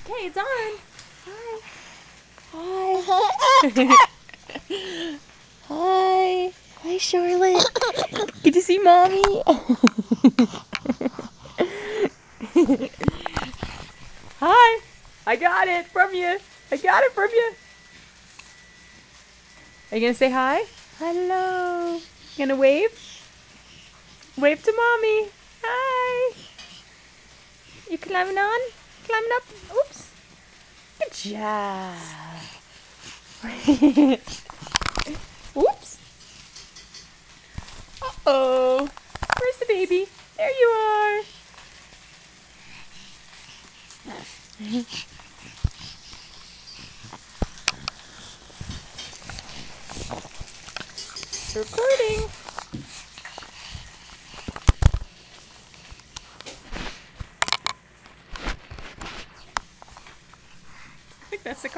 Okay, it's on. Hi. Hi. Hi, Charlotte. Good to see Mommy. Hi. I got it from you. I got it from you. Are you going to say hi? Hello. You going to wave? Wave to Mommy. Hi. You climbing on? Climbing up? Oops. Good job. Oops. Uh-oh. Where's the baby? There you are. Recording. I think that's the